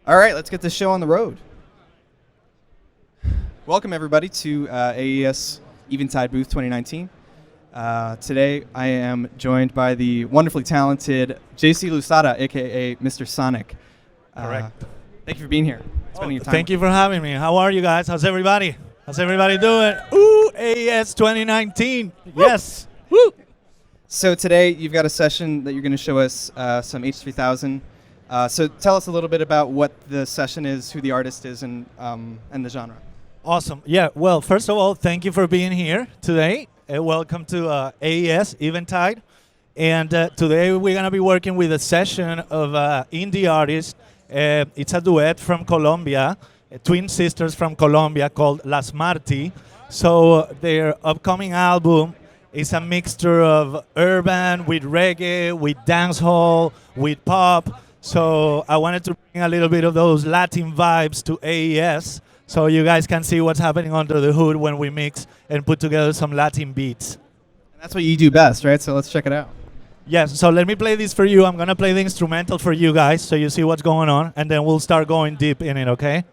All right, let's get this show on the road. Welcome, everybody, to AES Eventide booth 2019. Today, I am joined by the wonderfully talented JC Losada, a.k.a. Mr.Sonic. Correct. Thank you for being here, spending your time. Thank you for having me. How are you guys? How's everybody? How's everybody doing? Ooh, AES 2019. Yes. Woo. So today, you've got a session that you're going to show us some H3000. So tell us a little bit about what the session is, who the artist is, and the genre. Awesome. Yeah, well, first of all, thank you for being here today. Welcome to AES Eventide. And today we're going to be working with a session of indie artists. It's a duet from Colombia, twin sisters from Colombia called Las Marti. So their upcoming album is a mixture of urban with reggae, with dancehall, with pop. So I wanted to bring a little bit of those Latin vibes to AES so you guys can see what's happening under the hood when we mix and put together some Latin beats. And that's what you do best, right? So let's check it out. Yes, so let me play this for you. I'm going to play the instrumental for you guys so you see what's going on, and then we'll start going deep in it, okay?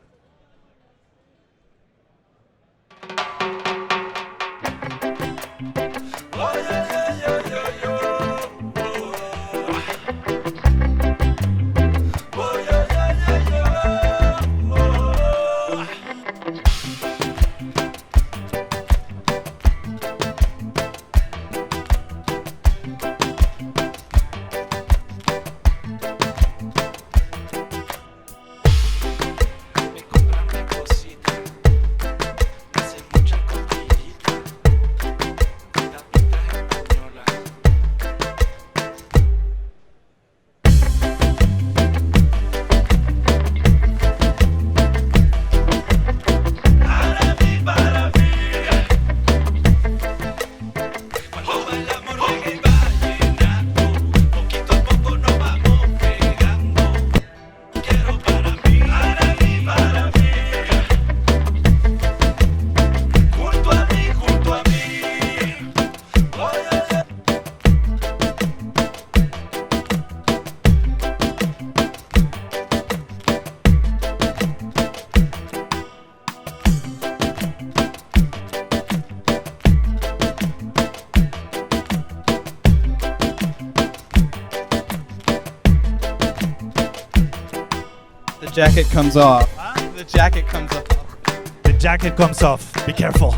The jacket comes off. The jacket comes off. The jacket comes off. Be careful.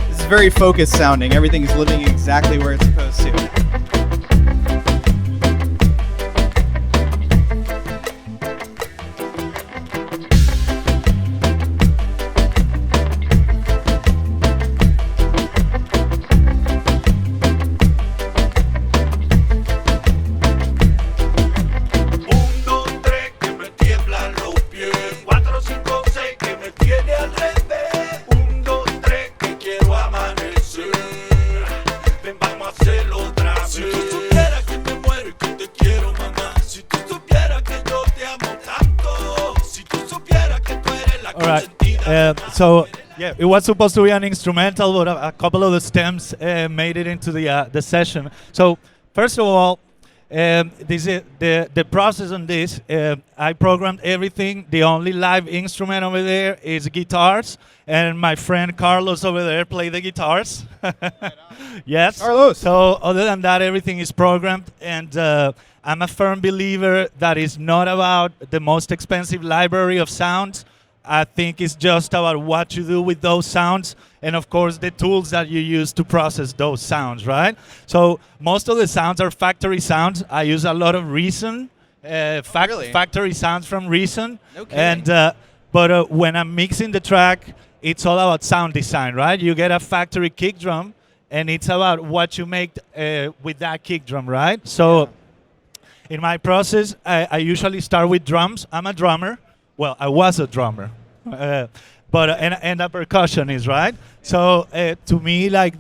This is very focused sounding. Everything is living exactly where it's supposed to. So yeah, it was supposed to be an instrumental, but a couple of the stems made it into the session. So first of all, this is the process on this. I programmed everything. The only live instrument over there is guitars, and my friend Carlos over there play the guitars. Yes, Carlos. So other than that, everything is programmed, and I'm a firm believer that it's not about the most expensive library of sounds. I think it's just about what you do with those sounds and, of course, the tools that you use to process those sounds, right? So most of the sounds are factory sounds. I use a lot of Reason, Really? factory sounds from Reason. Okay. And but when I'm mixing the track, it's all about sound design, right? You get a factory kick drum, and it's about what you make with that kick drum, right? So in my process, I usually start with drums. I'm a drummer. Well, I was a drummer, but and a percussionist, right? So to me, like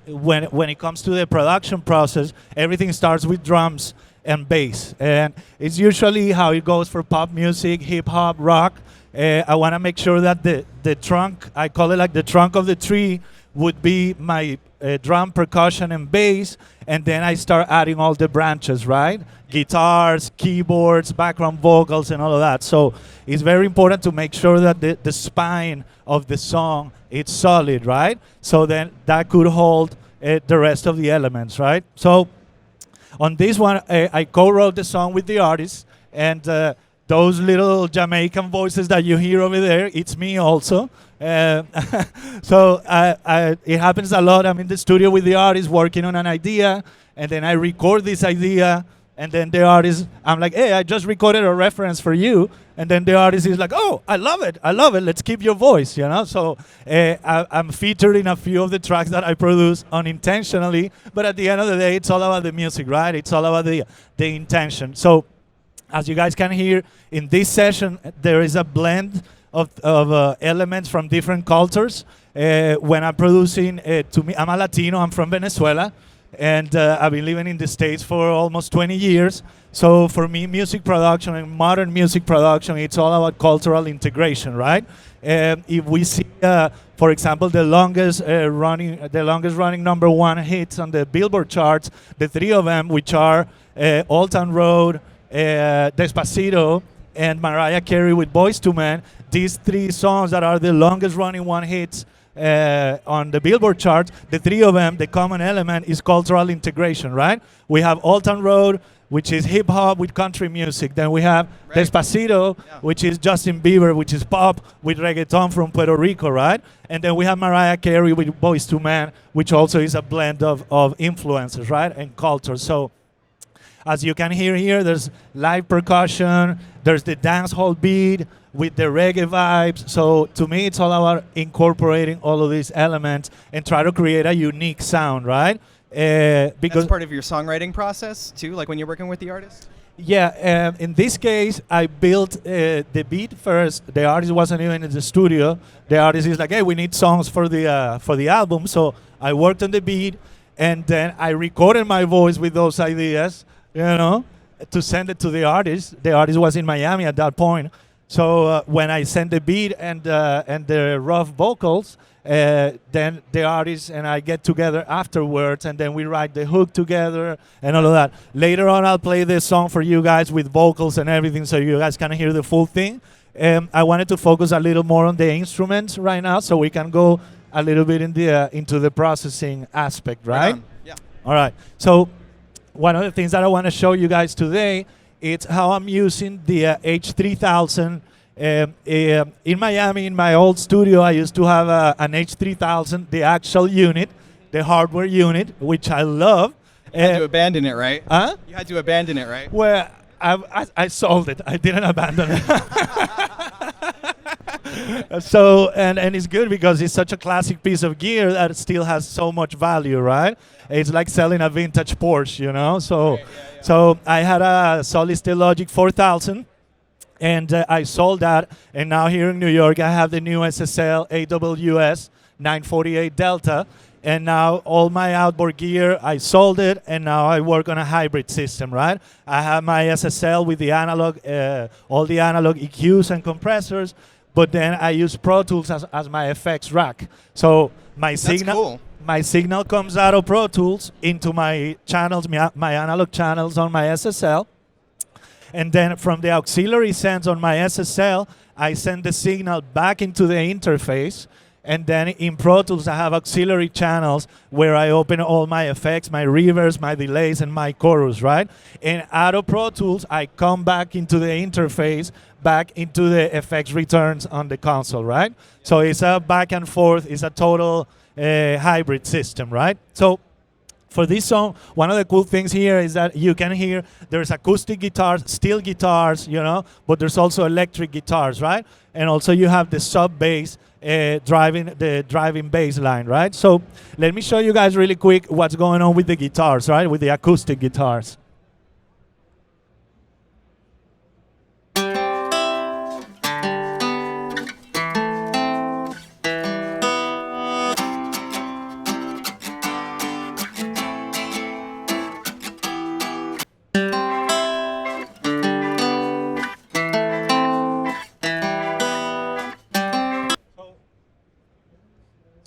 when it comes to the production process, everything starts with drums and bass, and it's usually how it goes for pop music, hip hop, rock. I want to make sure that the trunk, I call it like the trunk of the tree, would be my drum, percussion, and bass, and then I start adding all the branches, right? Guitars, keyboards, background vocals, and all of that. So it's very important to make sure that the spine of the song is solid, right? So then that could hold the rest of the elements, right? So on this one, I co-wrote the song with the artist, and those little Jamaican voices that you hear over there, it's me also. So it happens a lot. I'm in the studio with the artist working on an idea, and then I record this idea, and then the artist, I'm like, hey, I just recorded a reference for you. And then the artist is like, oh, I love it, let's keep your voice, you know? So I'm featured in a few of the tracks that I produce unintentionally, but at the end of the day, it's all about the music, right? It's all about the intention. So as you guys can hear, in this session, there is a blend of elements from different cultures. When I'm producing, to me, I'm a Latino, I'm from Venezuela, and I've been living in the States for almost 20 years. So for me, music production and modern music production, it's all about cultural integration, right? If we see, for example, the longest running #1 hits on the Billboard charts, the three of them, which are Old Town Road, Despacito, and Mariah Carey with Boyz II Men, these three songs that are the longest running one hits on the Billboard charts, the three of them, the common element is cultural integration, right? We have Old Town Road, which is hip hop with country music. Then we have Despacito, which is Justin Bieber, which is pop with reggaeton from Puerto Rico, right? And then we have Mariah Carey with Boyz II Men, which also is a blend of influences, right? And culture. So as you can hear here, there's live percussion, there's the dance hall beat with the reggae vibes. So to me, it's all about incorporating all of these elements and try to create a unique sound, right? Because that's part of your songwriting process too, like when you're working with the artist? Yeah, in this case, I built the beat first. The artist wasn't even in the studio. The artist is like, hey, we need songs for the album. So I worked on the beat, and then I recorded my voice with those ideas, you know, to send it to the artist. The artist was in Miami at that point. So when I sent the beat and the rough vocals, then the artist and I get together afterwards, and then we write the hook together and all of that. Later on, I'll play this song for you guys with vocals and everything, so you guys can hear the full thing. I wanted to focus a little more on the instruments right now, so we can go a little bit into the processing aspect, right? Yeah. All right. So one of the things that I want to show you guys today, it's how I'm using the H3000. In Miami, in my old studio, I used to have an H3000, the actual unit, the hardware unit, which I love. You had to abandon it, right? Huh? You had to abandon it, right? Well, I sold it. I didn't abandon it. So, and it's good because it's such a classic piece of gear that it still has so much value, right? It's like selling a vintage Porsche, you know? So, so I had a solid state Logic 4000. And I sold that, and now here in New York, I have the new SSL AWS 948 Delta, and now all my outboard gear, I sold it, and now I work on a hybrid system, right? I have my SSL with the analog, all the analog EQs and compressors, but then I use Pro Tools as my effects rack. So my signal comes out of Pro Tools into my channels, my analog channels on my SSL. And then from the auxiliary sends on my SSL, I send the signal back into the interface. And then in Pro Tools, I have auxiliary channels where I open all my effects, my reverbs, my delays, and my chorus, right? And out of Pro Tools, I come back into the interface, back into the effects returns on the console, right? So it's a back and forth. It's a total hybrid system, right? So for this song, one of the cool things here is that you can hear there's acoustic guitars, steel guitars, you know, but there's also electric guitars, right? And also you have the sub bass driving bass line, right? So let me show you guys really quick what's going on with the guitars, right? With the acoustic guitars.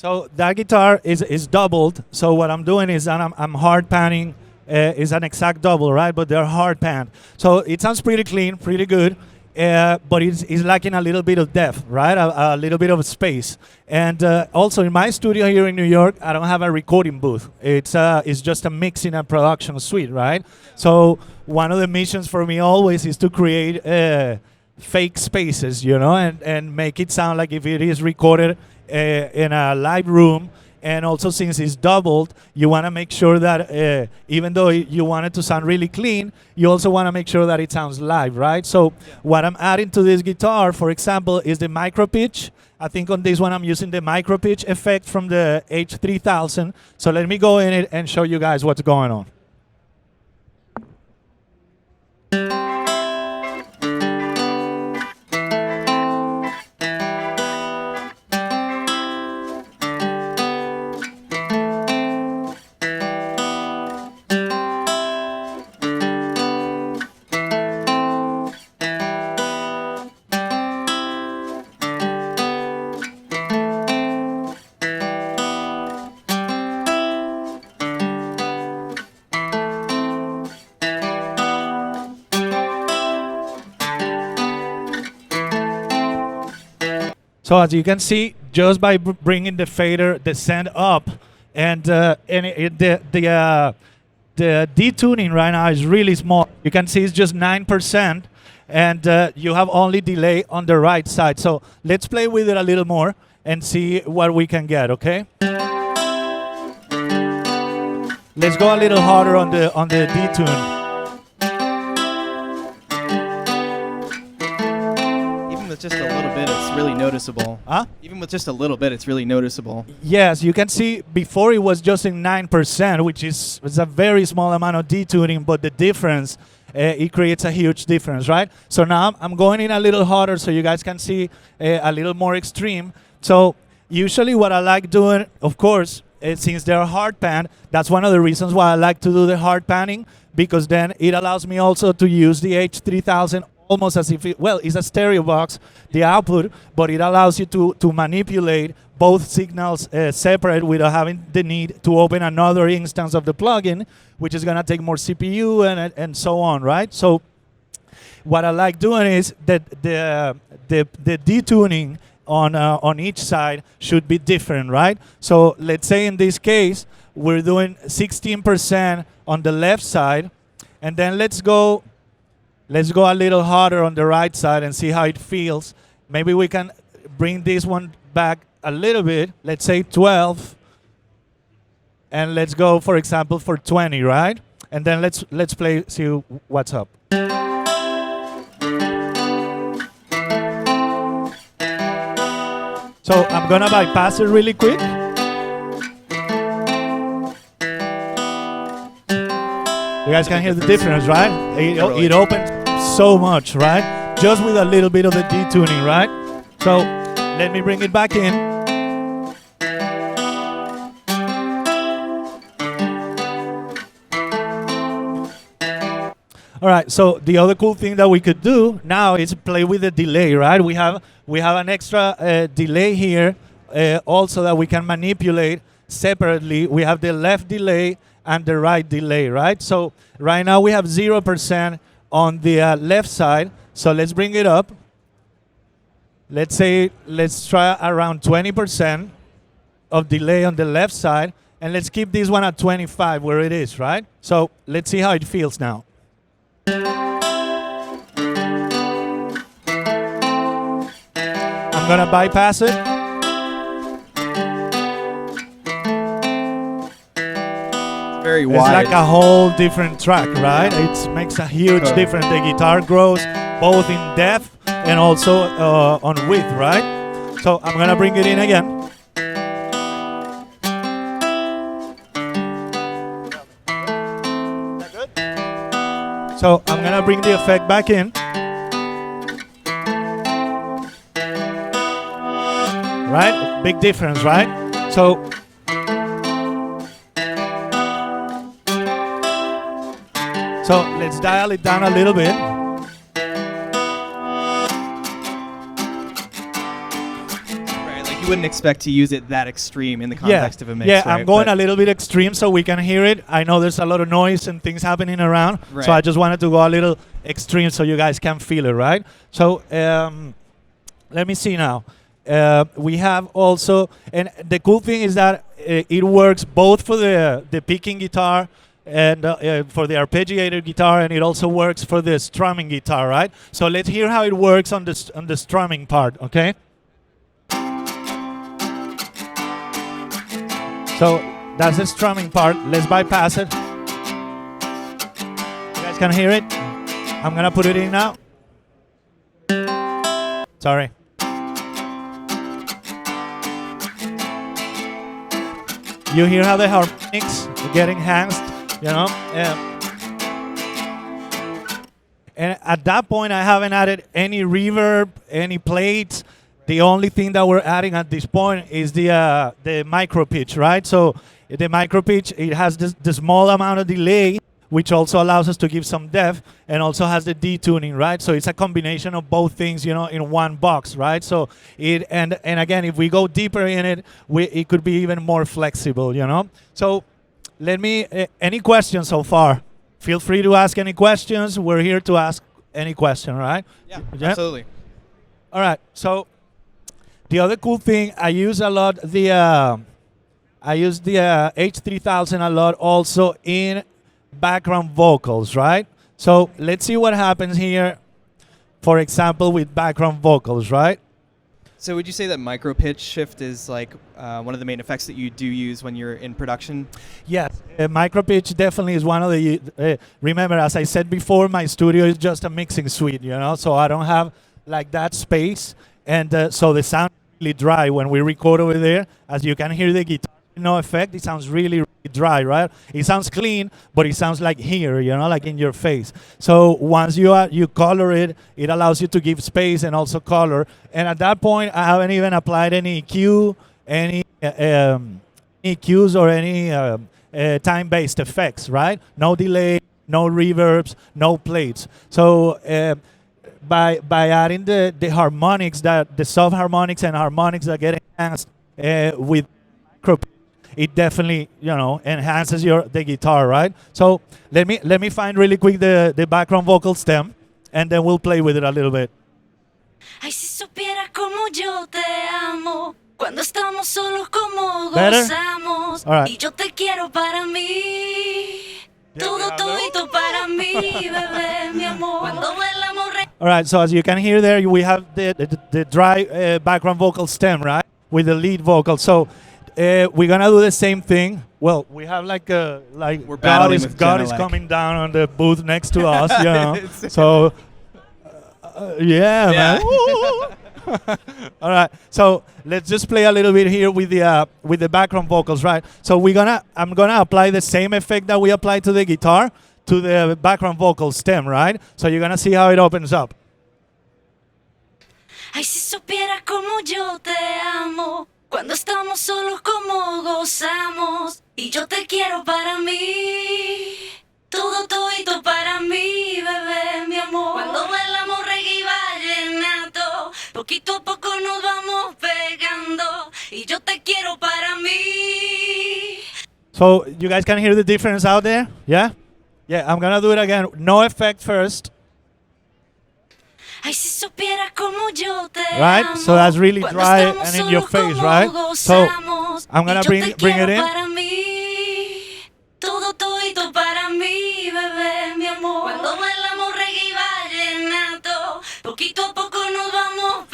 So that guitar is doubled. So what I'm doing is that I'm hard panning. Is an exact double, right? But they're hard panned. So it sounds pretty clean, pretty good. But it's lacking a little bit of depth, right? A little bit of space. And also in my studio here in New York, I don't have a recording booth. It's just a mixing and production suite, right? So one of the missions for me always is to create fake spaces, and make it sound like if it is recorded in a live room. And also, since it's doubled, you want to make sure that even though you want it to sound really clean, you also want to make sure that it sounds live, right? So what I'm adding to this guitar, for example, is the micro pitch. I think on this one I'm using the micro pitch effect from the H3000. So let me go in it and show you guys what's going on. So as you can see, just by bringing the fader, the send up, and the detuning right now is really small. You can see it's just 9%, and you have only delay on the right side. So let's play with it a little more and see what we can get. Okay. Let's go a little harder on the detune. With just a little bit, it's really noticeable. Huh? Even with just a little bit, it's really noticeable. Yes, you can see before it was just in 9%, which is a very small amount of detuning, but the difference, it creates a huge difference, right? So now I'm going in a little harder so you guys can see a little more extreme. So usually what I like doing, of course, since they're hard pan, that's one of the reasons why I like to do the hard panning, because then it allows me also to use the H3000 almost as if it's a stereo box, the output, but it allows you to manipulate both signals separate without having the need to open another instance of the plugin, which is going to take more CPU and so on, right? So what I like doing is that the detuning on each side should be different, right? So let's say in this case, we're doing 16% on the left side, and then let's go a little harder on the right side and see how it feels. Maybe we can bring this one back a little bit. Let's say 12. And let's go, for example, for 20, right? And then let's play, see what's up. So I'm gonna bypass it really quick. You guys can hear the difference, right? It opens so much, right? Just with a little bit of the detuning, right? So let me bring it back in. All right, so the other cool thing that we could do now is play with the delay, right? We have an extra delay here also that we can manipulate separately. We have the left delay and the right delay, right? So right now we have 0% on the left side. So let's bring it up. Let's try around 20% of delay on the left side, and let's keep this one at 25 where it is, right? So let's see how it feels now. I'm gonna bypass it. Very wide. It's like a whole different track, right? It makes a huge difference. The guitar grows both in depth and also on width, right? So I'm gonna bring it in again. So I'm gonna bring the effect back in. Right? Big difference, right? So let's dial it down a little bit. Right, like you wouldn't expect to use it that extreme in the context of a mix, yeah, right? I'm going But- a little bit extreme so we can hear it. I know there's a lot of noise and things happening around, Right. so I just wanted to go a little extreme so you guys can feel it, right? So let me see now. We have also, and the cool thing is that it works both for the picking guitar and for the arpeggiated guitar, and it also works for the strumming guitar, right? So let's hear how it works on the strumming part, okay? So that's the strumming part. Let's bypass it. You guys can hear it? I'm gonna put it in now. Sorry. You hear how the harmonics are getting enhanced, you know? And at that point, I haven't added any reverb, any plates. The only thing that we're adding at this point is the micro pitch, right? So the micro pitch, it has the small amount of delay, which also allows us to give some depth, and also has the detuning, right? So it's a combination of both things, you know, in one box, right? So and again, if we go deeper in it, it could be even more flexible, you know? So let me, any questions so far? Feel free to ask any questions. We're here to ask any question, right? Yeah, absolutely. All right, so the other cool thing, I use a lot the H3000 a lot also in background vocals, right? So let's see what happens here, for example, with background vocals, right? So would you say that micro pitch shift is like one of the main effects that you do use when you're in production? Yes, micro pitch definitely is one of the, remember, as I said before, my studio is just a mixing suite, you know, so I don't have like that space, and so the sound is really dry when we record over there. As you can hear the guitar, no effect, it sounds really, really dry, right? It sounds clean, but it sounds like here, you know, like in your face. So once you color it, it allows you to give space and also color. And at that point, I haven't even applied any EQ, any EQs or any time-based effects, right? No delay, no reverbs, no plates. So by adding the harmonics, that the soft harmonics and harmonics that get enhanced with micro, it definitely, you know, enhances the guitar, right? So let me find really quick the background vocal stem, and then we'll play with it a little bit. Ay, si supieras como yo te amo, cuando estamos solos como Better? gozamos, All right. y yo te quiero para mí, Yeah, todo we have todito para mí, bebé, mi amor. Cuando bailamos All right, so as you can hear there, we have the dry background vocal stem, right, with the lead vocal. So we're gonna do the same thing. Well, we have like We're God battling is with God Jenna, is like. coming down on the booth next to us, you know. So yeah, man. All right, so let's just play a little bit here with the background vocals, right? So I'm gonna apply the same effect that we applied to the guitar to the background vocal stem, right? So you're gonna see how it opens up. Ay, si supieras como yo te amo, cuando estamos solos como gozamos, y yo te quiero para mí, todo todito para mí, bebé, mi amor. Cuando bailamos reggae y vallenato, poquito a poco nos vamos pegando, y yo te quiero para mí. So you guys can hear the difference out there? Yeah? Yeah, I'm gonna do it again. No effect first. Ay, si supieras como yo te Right? amo, So that's really cuando dry estamos and in your solos face, como right? So gozamos, I'm gonna y yo bring te it quiero in. para mí, todo todito para mí, bebé, mi amor. Cuando bailamos reggae y vallenato, poquito a poco nos vamos.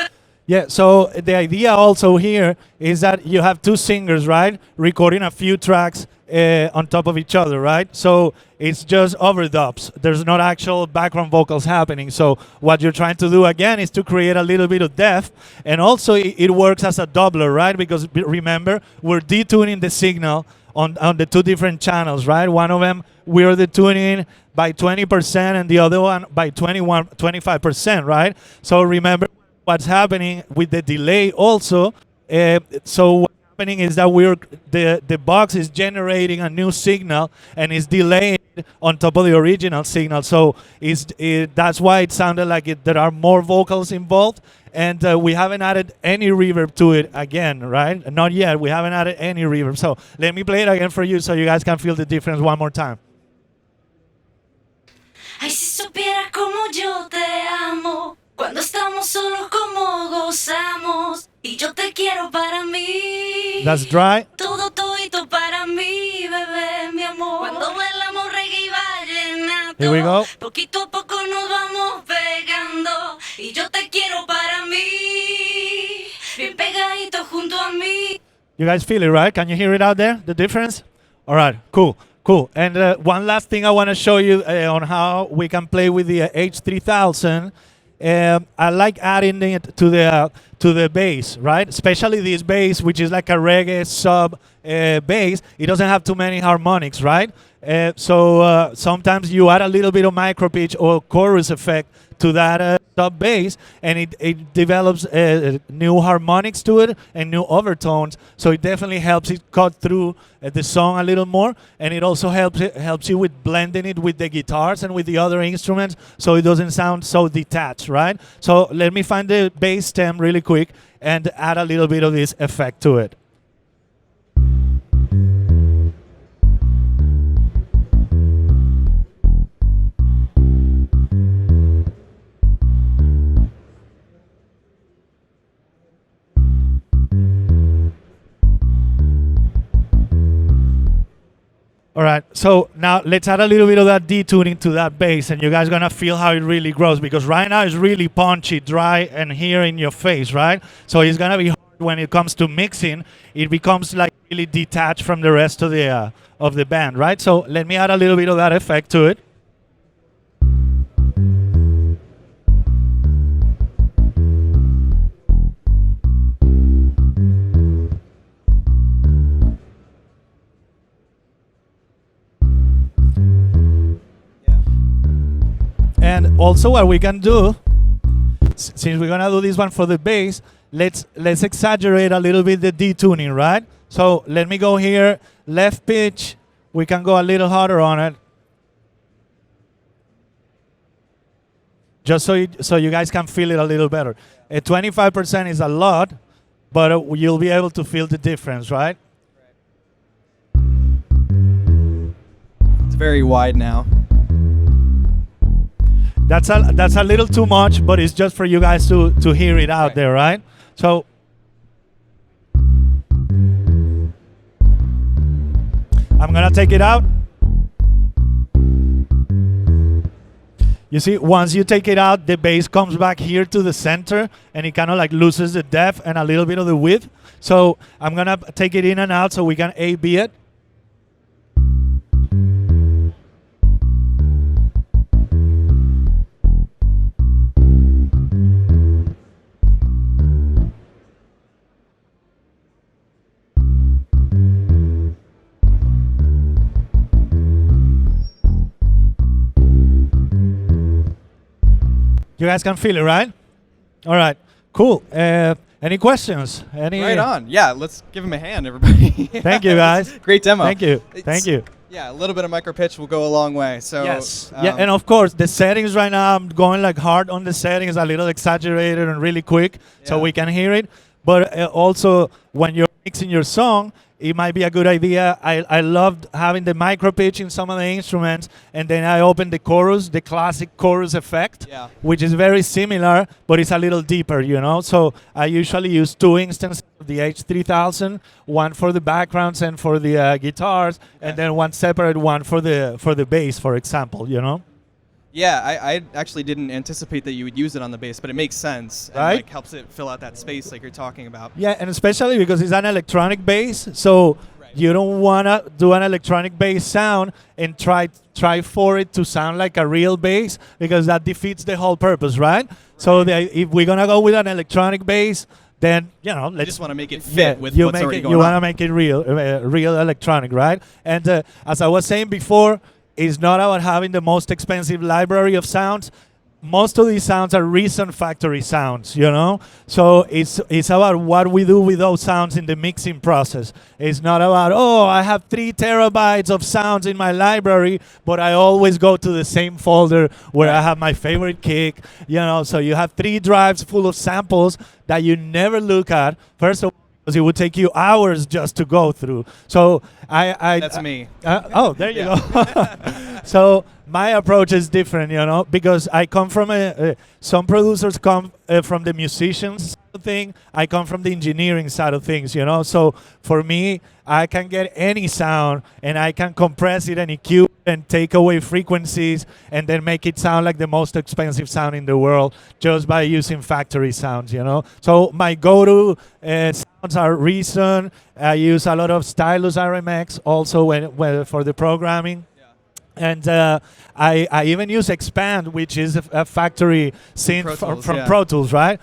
Yeah, so the idea also here is that you have two singers, right? Recording a few tracks on top of each other, right? So it's just overdubs. There's not actual background vocals happening. So what you're trying to do again is to create a little bit of depth. And also it works as a doubler, right? Because remember, we're detuning the signal on the two different channels, right? One of them, we're detuning by 20% and the other one by 25%, right? So remember what's happening with the delay also. So what happening is that the box is generating a new signal and is delayed on top of the original signal. So that's why it sounded like there are more vocals involved. And we haven't added any reverb to it again, right? Not yet. We haven't added any reverb. So let me play it again for you so you guys can feel the difference one more time. Ay, si supieras como yo te amo, cuando estamos solos como gozamos, y yo te quiero para mí. That's dry. Todo todito para mí, bebé, mi amor. Cuando bailamos reggae y vallenato, Here we go. poquito a poco nos vamos pegando, y yo te quiero para mí, bien pegadito junto a mí. You guys feel it, right? Can you hear it out there, the difference? All right, cool. Cool. And one last thing I want to show you on how we can play with the H3000. I like adding it to the bass, right? Especially this bass, which is like a reggae sub bass. It doesn't have too many harmonics, right? So sometimes you add a little bit of micro pitch or chorus effect to that sub bass, and it develops new harmonics to it and new overtones. So it definitely helps it cut through the song a little more, and it also helps you with blending it with the guitars and with the other instruments, so it doesn't sound so detached, right? So let me find the bass stem really quick and add a little bit of this effect to it. All right, so now let's add a little bit of that detuning to that bass, and you guys are gonna feel how it really grows, because right now it's really punchy, dry, and here in your face, right? So it's gonna be hard when it comes to mixing. It becomes like really detached from the rest of the band, right? So let me add a little bit of that effect to it. And also what we can do, since we're gonna do this one for the bass, let's exaggerate a little bit the detuning, right? So let me go here, left pitch, we can go a little harder on it. Just so you guys can feel it a little better. 25% is a lot, but you'll be able to feel the difference, right? It's very wide now. That's a little too much, but it's just for you guys to hear it out there, right? So I'm gonna take it out. You see, once you take it out, the bass comes back here to the center, and it kind of like loses the depth and a little bit of the width. So I'm gonna take it in and out so we can A/B it. You guys can feel it, right? All right, cool. Any questions? Right on. Yeah, let's give him a hand, everybody. Thank you, guys. Great demo. Thank you. Thank you. Yeah, a little bit of micro pitch will go a long way. So yes. Yeah, and of course, the settings right now, I'm going like hard on the settings, a little exaggerated and really quick, so we can hear it. But also, when you're mixing your song, it might be a good idea. I loved having the micro pitch in some of the instruments, and then I opened the chorus, the classic chorus effect, which is very similar, but it's a little deeper, you know? So I usually use 2 instances of the H3000, one for the backgrounds and for the guitars, and then one separate one for the bass, for example, you know? Yeah, I actually didn't anticipate that you would use it on the bass, but it makes sense. And Right? like helps it fill out that space like you're talking about. Yeah, and especially because it's an electronic bass, so you don't want to do an electronic bass sound and try for it to sound like a real bass, because that defeats the whole purpose, right? So if we're going to go with an electronic bass, then, you know, You let's just want to make it fit with you what's make already it, going you on. want to make it real electronic, right? And as I was saying before, it's not about having the most expensive library of sounds. most of these sounds are recent factory sounds, you know. So it's about what we do with those sounds in the mixing process. It's not about, oh, I have 3 terabytes of sounds in my library, but I always go to the same folder where I have my favorite kick, you know. So you have 3 drives full of samples that you never look at. First of all, because it would take you hours just to go through. So That's me. Oh, there you go. So my approach is different, you know, because I come from some producers come from the musicians thing. I come from the engineering side of things, you know. So for me, I can get any sound and I can compress it and EQ and take away frequencies and then make it sound like the most expensive sound in the world just by using factory sounds, you know. So my go-to sounds are Reason. I use a lot of Stylus RMX also when for the programming. And I even use Expand, which is a factory synth from Pro Tools, right?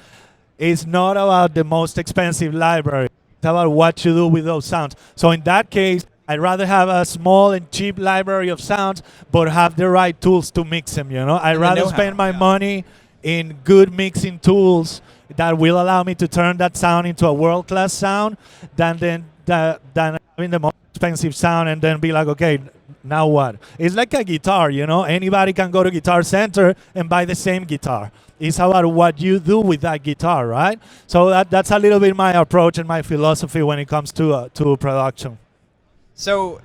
It's not about the most expensive library. It's about what you do with those sounds. So in that case, I'd rather have a small and cheap library of sounds, but have the right tools to mix them, you know? I'd rather spend my money in good mixing tools that will allow me to turn that sound into a world-class sound than having the most expensive sound and then be like, okay, now what? It's like a guitar, you know? Anybody can go to Guitar Center and buy the same guitar. It's about what you do with that guitar, right? So that's a little bit my approach and my philosophy when it comes to production. So,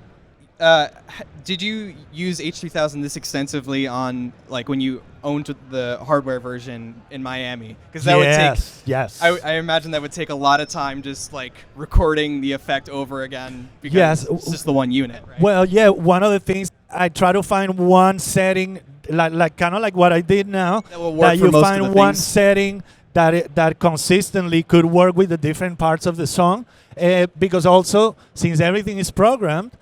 did you use H3000 this extensively on, like, when you owned the hardware version in Miami? Because that would take. Yes. I imagine that would take a lot of time, just like recording the effect over again. Because it's just the one unit, right? Well, yeah. One of the things I try to find one setting, like kind of like what I did now, that you find one setting that consistently could work with the different parts of the song. Because also, since everything is programmed,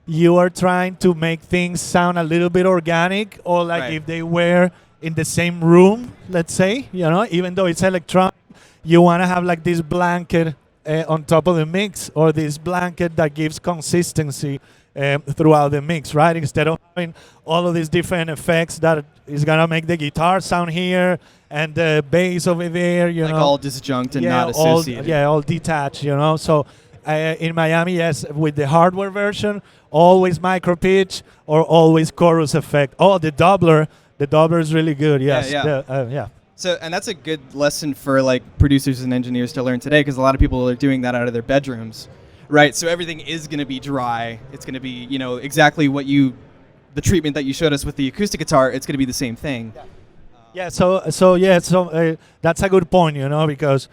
you are trying to make things sound a little bit organic, or like if they were in the same room, let's say, you know, even though it's electronic, you want to have like this blanket on top of the mix, or this blanket that gives consistency throughout the mix, right? Instead of having all of these different effects that is going to make the guitar sound here and the bass over there, you know. Like all disjunct and not associated. All detached, you know. So in Miami, yes, with the hardware version, always micro pitch or always chorus effect. Oh, the doubler is really good, yes. Yeah. So, and that's a good lesson for like producers and engineers to learn today, because a lot of people are doing that out of their bedrooms, right? So everything is going to be dry. It's going to be, you know, exactly what the treatment that you showed us with the acoustic guitar. It's going to be the same thing. So that's a good point, you know, because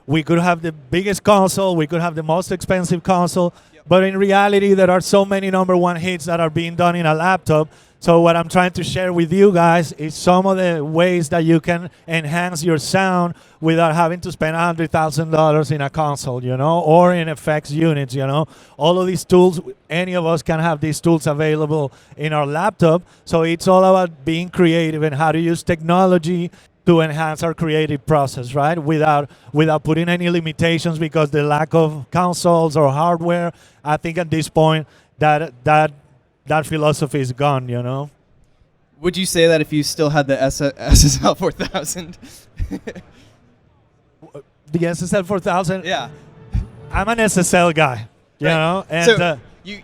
we could have the biggest console, we could have the most expensive console, but in reality, there are so many number one hits that are being done in a laptop. So what I'm trying to share with you guys is some of the ways that you can enhance your sound without having to spend $100,000 in a console, you know, or in effects units, you know. All of these tools, any of us can have these tools available in our laptop. So it's all about being creative and how to use technology to enhance our creative process, right? Without putting any limitations, because the lack of consoles or hardware, I think at this point that philosophy is gone, you know. Would you say that if you still had the SSL 4000? The SSL 4000? Yeah. I'm an SSL guy, you know. And so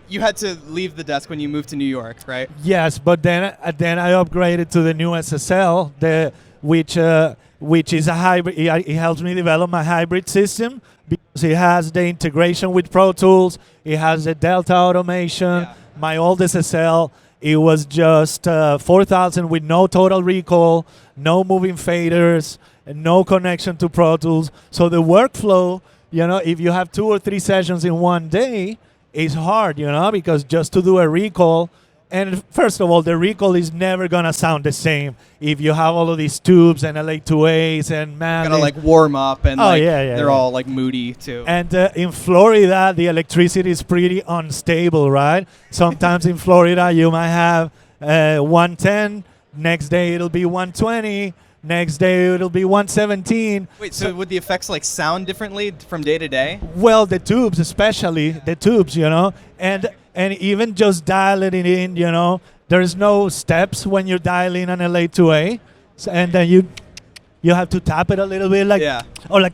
you had to leave the desk when you moved to New York, right? Yes, but then I upgraded to the new SSL, which is a hybrid. It helps me develop my hybrid system because it has the integration with Pro Tools. It has the Delta automation. Yeah. My old SSL, it was just 4000 with no total recall, no moving faders, and no connection to Pro Tools. So the workflow, you know, if you have 2 or 3 sessions in one day, is hard, you know, because just to do a recall, and first of all, the recall is never going to sound the same if you have all of these tubes and LA2As and man. Gotta like warm up and they're all like moody too. And in Florida, the electricity is pretty unstable, right? Sometimes in Florida, you might have 110, next day it'll be 120, next day it'll be 117. Wait, so would the effects like sound differently from day to day? Well, the tubes, especially the tubes, you know, and even just dialing it in, you know, there's no steps when you're dialing an LA2A. And then you have to tap it a little bit, like Yeah. or like.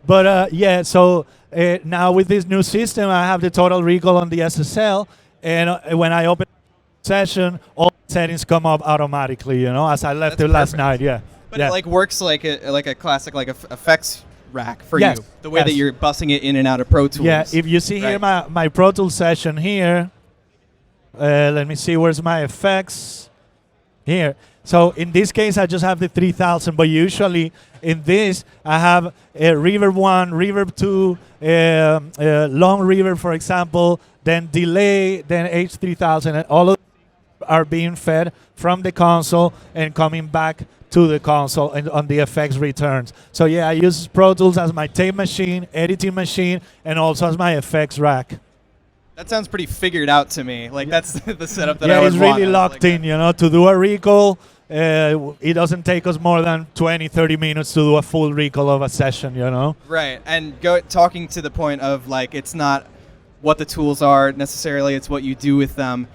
But yeah, so now with this new system, I have the total recall on the SSL, and when I open session, all settings come up automatically. As I left That's it last perfect. night. Yeah. But yeah. it like works like a classic like effects rack for Yes, you. The way that yes. you're busting it in and out of Pro Tools. Yeah, if you see here Right. my Pro Tools session here, let me see, where's my effects? Here. So in this case, I just have the 3000, but usually in this, I have a reverb 1, reverb 2, long reverb, for example, then delay, then H3000, and all of are being fed from the console and coming back to the console and on the effects returns. So yeah, I use Pro Tools as my tape machine, editing machine, and also as my effects rack. That sounds pretty figured out to me. Like that's the setup that I Yeah, would it's want. really I was locked like, in, to do a recall. It doesn't take us more than 20, 30 minutes to do a full recall of a session, Right, and talking to the point of like it's not what the tools are necessarily; it's what you do with them.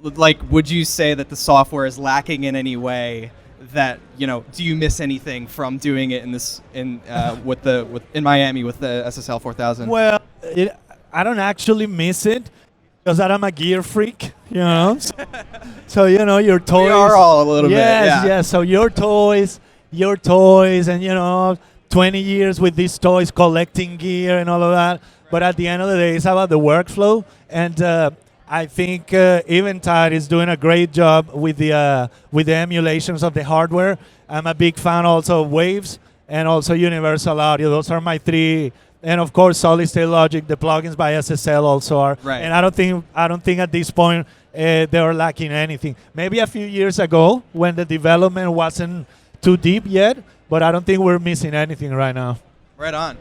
Like, would you say that the software is lacking in any way? That do you miss anything from doing it in Miami with the SSL 4000? Well, I don't actually miss it because I'm a gear freak, So your toys. We are all a little bit. Yes, Yeah. yes. So your toys, and 20 years with these toys, collecting gear and all of that. But at the end of the day, it's about the workflow, and I think Eventide is doing a great job with the emulations of the hardware. I'm a big fan also of Waves and also Universal Audio. Those are my three. And of course, Solid State Logic, the plugins by SSL also are. Right. And I don't think at this point they are lacking anything. Maybe a few years ago when the development wasn't too deep yet, but I don't think we're missing anything right now. Right on.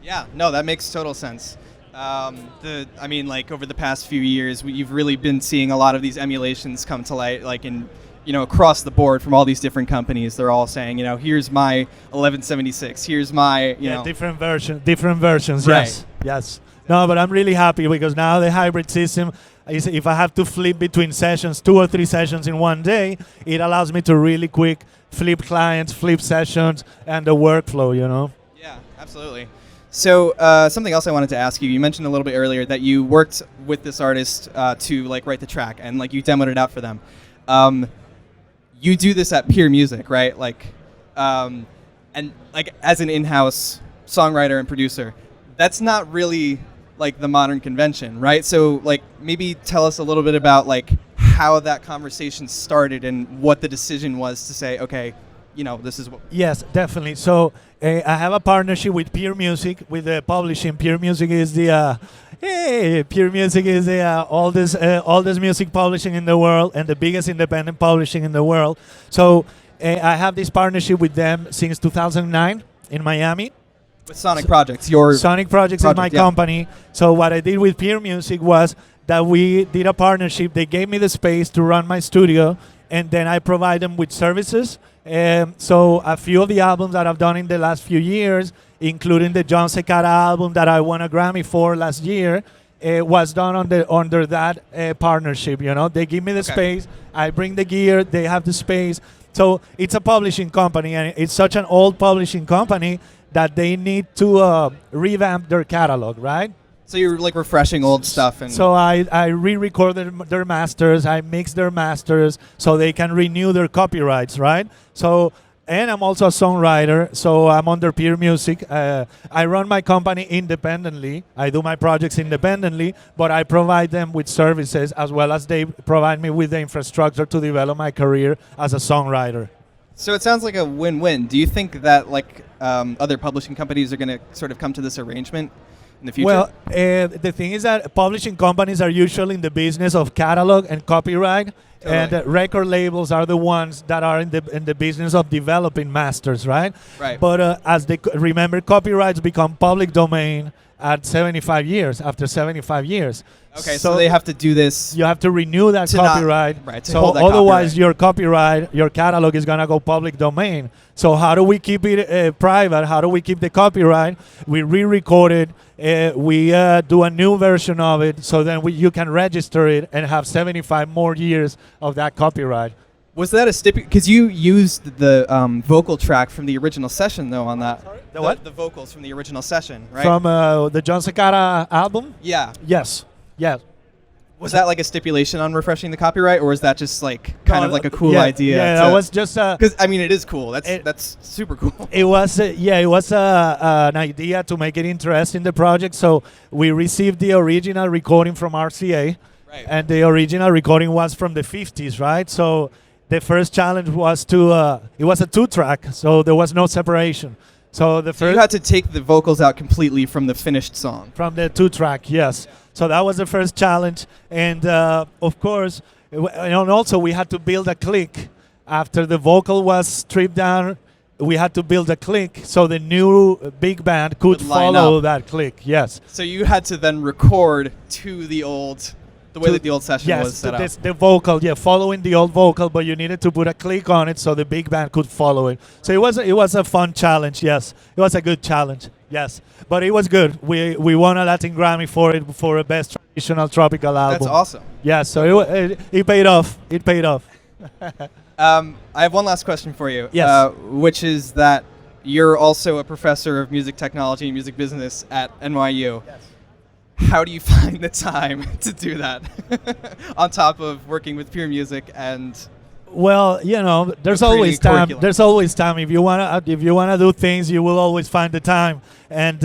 Yeah, no, that makes total sense. Over the past few years, you've really been seeing a lot of these emulations come to light, like in, across the board from all these different companies. They're all saying, here's my 1176, here's my, different versions. Right. Yes, yes. No, but I'm really happy because now the hybrid system is, if I have to flip between sessions, 2 or 3 sessions in one day, it allows me to really quick flip clients, flip sessions, and the workflow. Yeah, absolutely. So something else I wanted to ask you. You mentioned a little bit earlier that you worked with this artist to write the track and you demoed it out for them. You do this at Peer Music, right? As an in-house songwriter and producer, that's not really the modern convention, right? So maybe tell us a little bit about how that conversation started and what the decision was to say, okay, this is what. Yes, definitely. So I have a partnership with Peer Music, with the publishing. Peer Music is the oldest music publishing in the world and the biggest independent publishing in the world. So I have this partnership with them since 2009 in Miami. With Sonic Projects, your Sonic Projects is my project, yeah. company. So what I did with Peer Music was that we did a partnership. They gave me the space to run my studio, and then I provide them with services. So a few of the albums that I've done in the last few years, including the John Secada album that I won a Grammy for last year, was done under that partnership. They give me the space, I bring the gear, they have the space. So it's a publishing company, and it's such an old publishing company that they need to revamp their catalog, right? So you're refreshing old stuff, and so I re-recorded their masters, I mixed their masters so they can renew their copyrights, right? So, and I'm also a songwriter, so I'm under Peer Music. I run my company independently. I do my projects independently, but I provide them with services as well as they provide me with the infrastructure to develop my career as a songwriter. So it sounds like a win-win. Do you think that other publishing companies are going to sort of come to this arrangement in the future? Well, the thing is that publishing companies are usually in the business of catalog and copyright, and record labels are the ones that are in the business of developing masters, right? Right. But remember, copyrights become public domain at 75 years. After 75 years. Okay, so they have to do this. You have to renew that to copyright. to So hold that otherwise, copyright. your catalog is gonna go public domain. So how do we keep it private? How do we keep the copyright? We re-record it. We do a new version of it, so then you can register it and have 75 more years of that copyright. Was that a because you used the vocal track from the original session though on that? The what? The vocals from the original session, right? From the John Cicada album? Yeah. Yes. Yes. Was that like a stipulation on refreshing the copyright, or was that just like kind of like a cool yeah, idea? Yeah, that was just because I mean it is cool. That's super cool. It was it was an idea to make it interesting the project. So we received the original recording from RCA, Right. and the original recording was from the 50s, right? So the first challenge was to it was a 2-track, so there was no separation. So the So first you had to take the vocals out completely from the finished song. from the 2-track, yes. So that was the first challenge, and of course, and also we had to build a click after the vocal was stripped down. We had to build a click so the new big band could Would line follow up. that click. Yes. So you had to then record to the way that the old session Yes, was set up. the vocal, following the old vocal, but you needed to put a click on it so the big band could follow it. So it was a fun challenge. Yes, it was a good challenge. Yes, but it was good. We won a Latin Grammy for it for a best traditional tropical album. That's awesome. Yeah, so it paid off. It paid off. I have one last question for you. Yes. Which is that you're also a professor of music technology and music business at NYU. Yes. How do you find the time to do that on top of working with Pure Music and Well, there's creating always a time. curriculum? There's always time. If you wanna do things, you will always find the time. And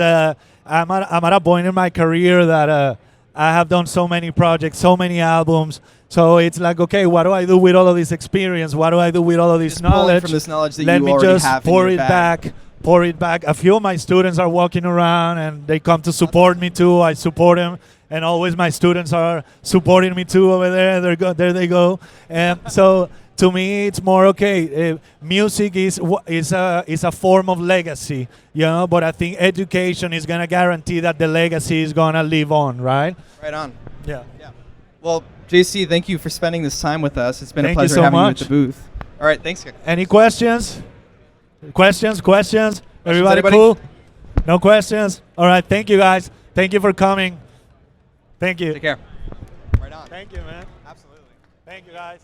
I'm at a point in my career that I have done so many projects, so many albums. So it's like, okay, what do I do with all of this experience? What do I do with all of this just pulling knowledge? from this knowledge that Let you me already just have in pour your it bag? back. Pour it back. A few of my students are walking around and they come to support me too. I support them, and always my students are supporting me too over there. There they go. And so to me, it's more okay. Music is a form of legacy, But I think education is gonna guarantee that the legacy is gonna live on, right? Right on. Yeah. Yeah. Well, JC, thank you for spending this time with us. It's been Thank a you pleasure so having much. you at the booth. All right, thanks. Any questions? Questions? Everybody anybody? cool? No questions? All right. Thank you, guys. Thank you for coming. Thank you. Take care. Right on. Thank you, man. Absolutely. Thank you, guys.